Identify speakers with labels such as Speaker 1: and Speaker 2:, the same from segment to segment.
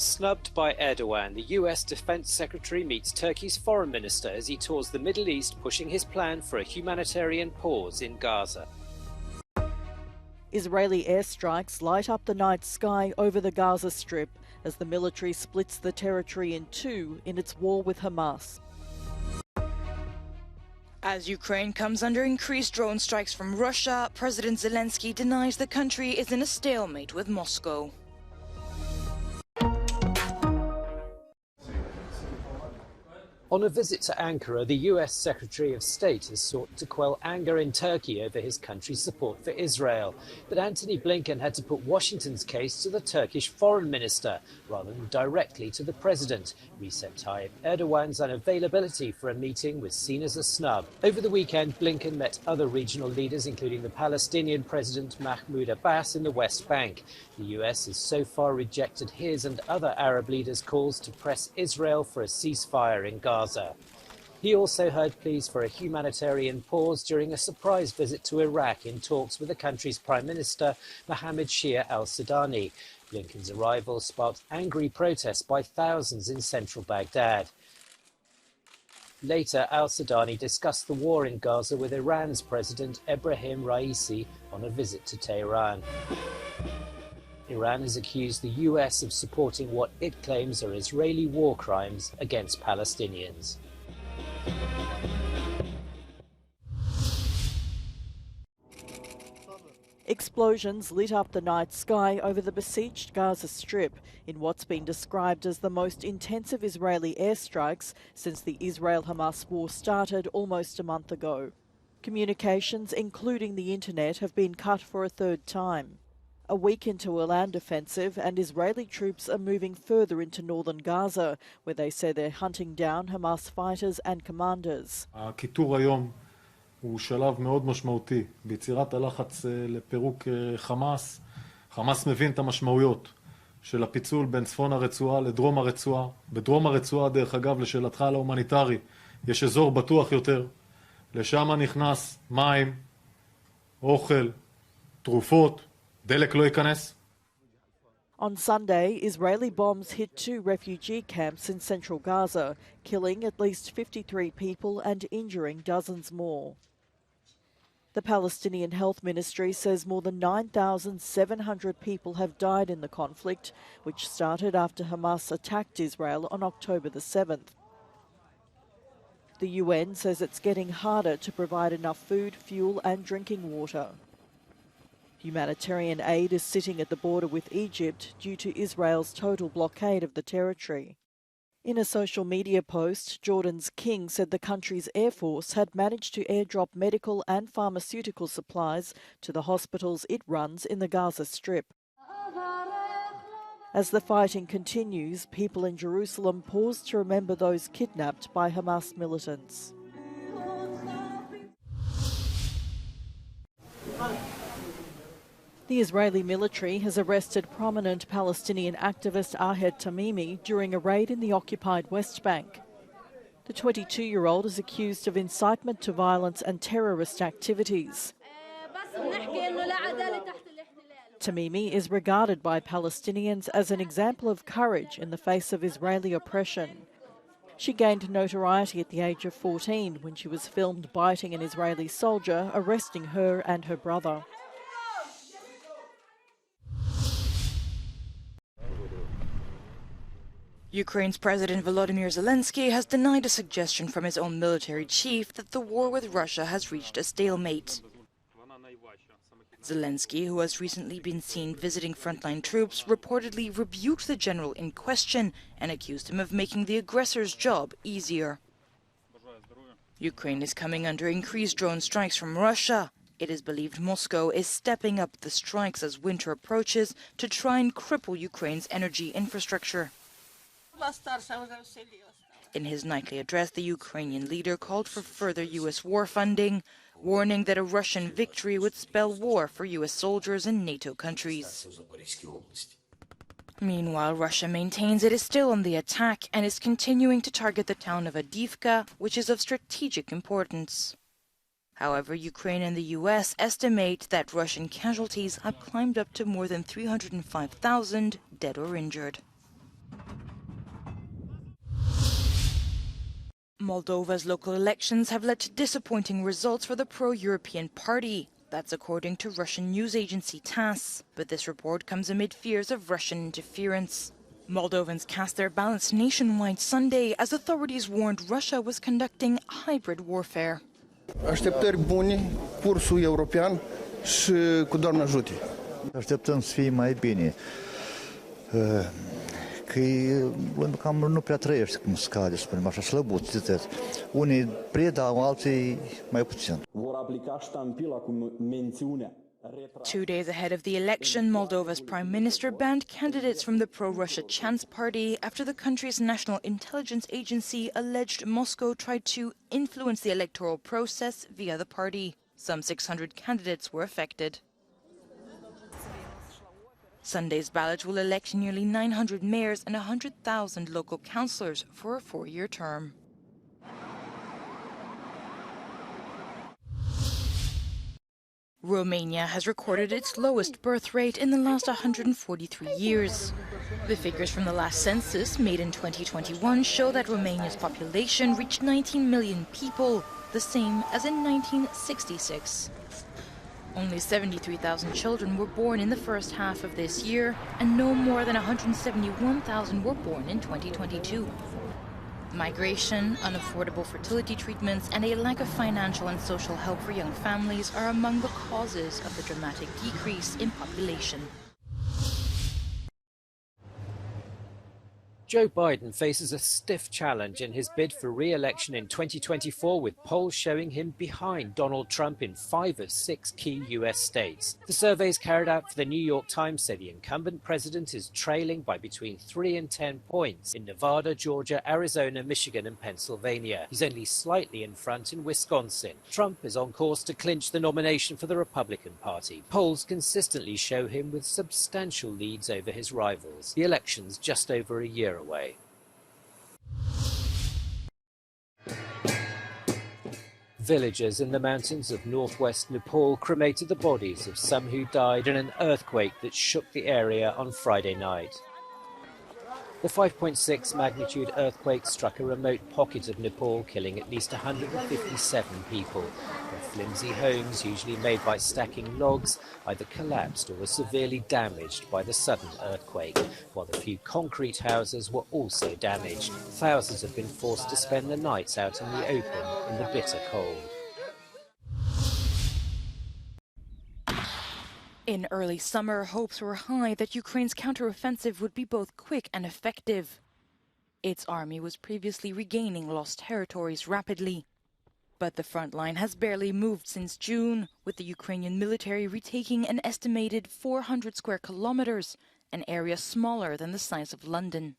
Speaker 1: Snubbed by Erdogan, the US Defense Secretary meets Turkey's foreign minister as he tours the Middle East, pushing his plan for a humanitarian pause in Gaza.
Speaker 2: Israeli airstrikes light up the night sky over the Gaza Strip as the military splits the territory in two in its war with Hamas.
Speaker 3: As Ukraine comes under increased drone strikes from Russia, President Zelensky denies the country is in a stalemate with Moscow.
Speaker 1: On a visit to Ankara, the US Secretary of State has sought to quell anger in Turkey over his country's support for Israel. But Antony Blinken had to put Washington's case to the Turkish foreign minister rather than directly to the president. Recep Tayyip Erdogan's unavailability for a meeting was seen as a snub. Over the weekend, Blinken met other regional leaders, including the Palestinian President Mahmoud Abbas in the West Bank. The US has so far rejected his and other Arab leaders' calls to press Israel for a ceasefire in Gaza. He also heard pleas for a humanitarian pause during a surprise visit to Iraq in talks with the country's Prime Minister Mohammed Shia al-Sudani. Blinken's arrival sparked angry protests by thousands in central Baghdad. Later, al-Sudani discussed the war in Gaza with Iran's President Ebrahim Raisi on a visit to Tehran. Iran has accused the US of supporting what it claims are Israeli war crimes against Palestinians.
Speaker 2: Explosions lit up the night sky over the besieged Gaza Strip in what's been described as the most intensive Israeli airstrikes since the Israel-Hamas war started almost a month ago. Communications, including the internet, have been cut for a third time. A week into a land offensive, and Israeli troops are moving further into northern Gaza, where they say they're hunting down Hamas fighters and commanders.
Speaker 4: הכיתור היום הוא שלב מאוד משמעותי ביצירת הלחץ לפירוק חמאס. חמאס מבין את המשמעויות של הפיצול בין צפון הרצועה לדרום הרצועה. בדרום הרצועה, דרך אגב, לשאלתך על ההומניטרי, יש אזור בטוח יותר. לשם נכנס מים, אוכל, תרופות.
Speaker 2: On Sunday, Israeli bombs hit 2 refugee camps in central Gaza, killing at least 53 people and injuring dozens more. The Palestinian Health Ministry says more than 9,700 people have died in the conflict, which started after Hamas attacked Israel on October the 7th. The UN says it's getting harder to provide enough food, fuel and drinking water. Humanitarian aid is sitting at the border with Egypt due to Israel's total blockade of the territory. In a social media post, Jordan's king said the country's air force had managed to airdrop medical and pharmaceutical supplies to the hospitals it runs in the Gaza Strip. As the fighting continues, people in Jerusalem pause to remember those kidnapped by Hamas militants. The Israeli military has arrested prominent Palestinian activist Ahed Tamimi during a raid in the occupied West Bank. The 22-year-old is accused of incitement to violence and terrorist activities. Tamimi is regarded by Palestinians as an example of courage in the face of Israeli oppression. She gained notoriety at the age of 14 when she was filmed biting an Israeli soldier, arresting her and her brother.
Speaker 3: Ukraine's President Volodymyr Zelensky has denied a suggestion from his own military chief that the war with Russia has reached a stalemate. Zelensky, who has recently been seen visiting frontline troops, reportedly rebuked the general in question and accused him of making the aggressor's job easier. Ukraine is coming under increased drone strikes from Russia. It is believed Moscow is stepping up the strikes as winter approaches to try and cripple Ukraine's energy infrastructure. In his nightly address, the Ukrainian leader called for further U.S. war funding, warning that a Russian victory would spell war for U.S. soldiers in NATO countries. Meanwhile, Russia maintains it is still on the attack and is continuing to target the town of Avdiivka, which is of strategic importance. However, Ukraine and the U.S. estimate that Russian casualties have climbed up to more than 305,000 dead or injured. Moldova's local elections have led to disappointing results for the pro-European party. That's according to Russian news agency TASS. But this report comes amid fears of Russian interference. Moldovans cast their ballots nationwide Sunday as authorities warned Russia was conducting hybrid warfare.
Speaker 5: Așteptări bune, cursul european și cu Doamne ajute.
Speaker 6: Așteptăm să fie mai bine. Că cam nu prea trăiește cum scade, să spunem așa, slăbuți, ziceți. Unii predau, alții mai puțin.
Speaker 7: Vor aplica ștampila cu mențiunea.
Speaker 3: 2 days ahead of the election, Moldova's prime minister banned candidates from the pro-Russia Chance party after the country's national intelligence agency alleged Moscow tried to influence the electoral process via the party. Some 600 candidates were affected. Sunday's ballot will elect nearly 900 mayors and 100,000 local councillors for a 4-year term. Romania has recorded its lowest birth rate in the last 143 years. The figures from the last census, made in 2021, show that Romania's population reached 19 million people, the same as in 1966. Only 73,000 children were born in the first half of this year, and no more than 171,000 were born in 2022. Migration, unaffordable fertility treatments, and a lack of financial and social help for young families are among the causes of the dramatic decrease in population.
Speaker 1: Joe Biden faces a stiff challenge in his bid for re-election in 2024, with polls showing him behind Donald Trump in 5 of 6 key US states. The surveys carried out for the New York Times say the incumbent president is trailing by between 3 and 10 points in Nevada, Georgia, Arizona, Michigan and Pennsylvania. He's only slightly in front in Wisconsin. Trump is on course to clinch the nomination for the Republican Party. Polls consistently show him with substantial leads over his rivals. The election's just over a year away. Villagers in the mountains of northwest Nepal cremated the bodies of some who died in an earthquake that shook the area on Friday night. The 5.6 magnitude earthquake struck a remote pocket of Nepal, killing at least 157 people. Their flimsy homes, usually made by stacking logs, either collapsed or were severely damaged by the sudden earthquake, while the few concrete houses were also damaged. Thousands have been forced to spend the nights out in the open in the bitter cold.
Speaker 3: In early summer, hopes were high that Ukraine's counteroffensive would be both quick and effective. Its army was previously regaining lost territories rapidly. But the front line has barely moved since June, with the Ukrainian military retaking an estimated 400 square kilometers, an area smaller than the size of London.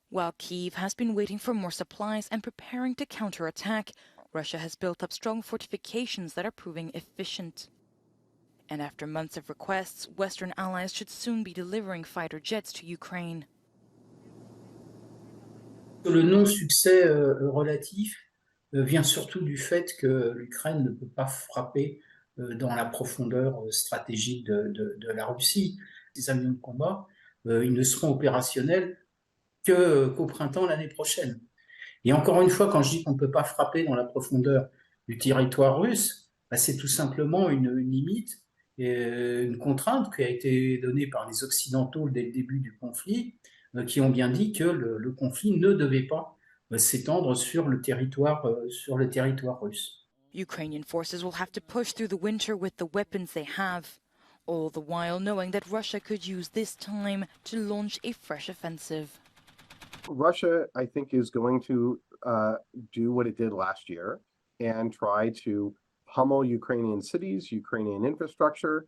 Speaker 3: While Kyiv has been waiting for more supplies and preparing to counterattack, Russia has built up strong fortifications that are proving efficient. And after months of requests, Western allies should soon be delivering fighter jets to Ukraine.
Speaker 8: Le non-succès relatif vient surtout du fait que l'Ukraine ne peut pas frapper dans la profondeur stratégique de la Russie. Les avions de combat, ils ne seront opérationnels qu'au printemps l'année prochaine. Et encore une fois, quand je dis qu'on ne peut pas frapper dans la profondeur du territoire russe, c'est tout simplement une limite, une contrainte qui a été donnée par les Occidentaux dès le début du conflit, qui ont bien dit que le conflit ne devait pas s'étendre sur le territoire russe.
Speaker 3: Ukrainian forces will have to push through the winter with the weapons they have, all the while knowing that Russia could use this time to launch a fresh offensive.
Speaker 9: Russia, I think, is going to do what it did last year and try to pummel Ukrainian cities, Ukrainian infrastructure,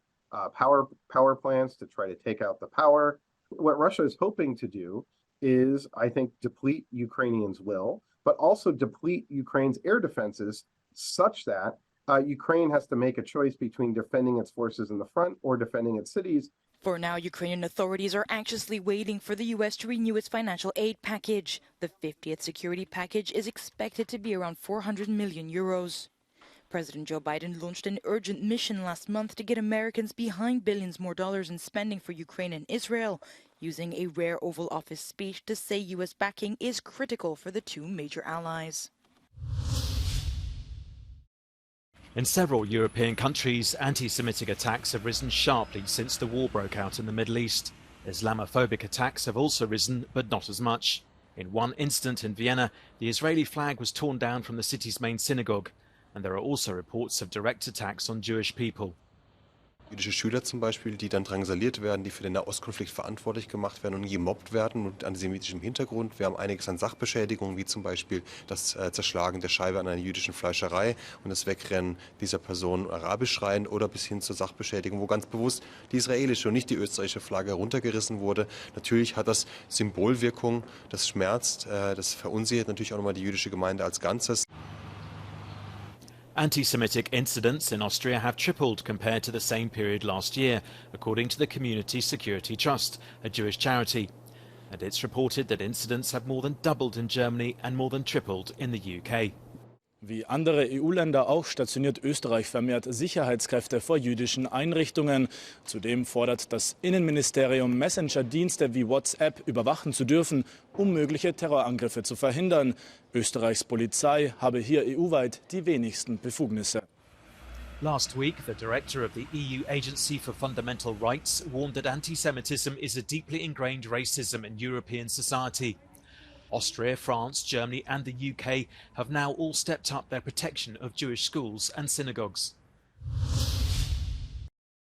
Speaker 9: power plants to try to take out the power. What Russia is hoping to do is, I think, deplete Ukrainians' will, but also deplete Ukraine's air defenses such that Ukraine has to make a choice between defending its forces in the front or defending its cities.
Speaker 3: For now, Ukrainian authorities are anxiously waiting for the U.S. to renew its financial aid package. The 50th security package is expected to be around 400 million euros. President Joe Biden launched an urgent mission last month to get Americans behind billions more dollars in spending for Ukraine and Israel, using a rare Oval Office speech to say U.S. backing is critical for the two major allies.
Speaker 1: In several European countries, anti-Semitic attacks have risen sharply since the war broke out in the Middle East. Islamophobic attacks have also risen, but not as much. In one incident in Vienna, the Israeli flag was torn down from the city's main synagogue, and there are also reports of direct attacks on Jewish people.
Speaker 10: Jüdische Schüler zum Beispiel, die dann drangsaliert werden, die für den Nahostkonflikt verantwortlich gemacht werden und gemobbt werden mit antisemitischem Hintergrund. Wir haben einiges an Sachbeschädigungen, wie zum Beispiel das Zerschlagen der Scheibe an einer jüdischen Fleischerei und das Wegrennen dieser Person arabisch schreiend oder bis hin zur Sachbeschädigung, wo ganz bewusst die israelische und nicht die österreichische Flagge heruntergerissen wurde. Natürlich hat das Symbolwirkung, das schmerzt, das verunsichert natürlich auch nochmal die jüdische Gemeinde als Ganzes.
Speaker 1: Anti-Semitic incidents in Austria have tripled compared to the same period last year, according to the Community Security Trust, a Jewish charity. And it's reported that incidents have more than doubled in Germany and more than tripled in the UK.
Speaker 11: Wie andere EU-Länder auch stationiert Österreich vermehrt Sicherheitskräfte vor jüdischen Einrichtungen. Zudem fordert das Innenministerium, Messenger-Dienste wie WhatsApp überwachen zu dürfen, um mögliche Terrorangriffe zu verhindern. Österreichs Polizei habe hier EU-weit die wenigsten Befugnisse.
Speaker 1: Last week, the director of the EU Agency for Fundamental Rights warned that anti-Semitism is a deeply ingrained racism in European society. Austria, France, Germany and the UK have now all stepped up their protection of Jewish schools and synagogues.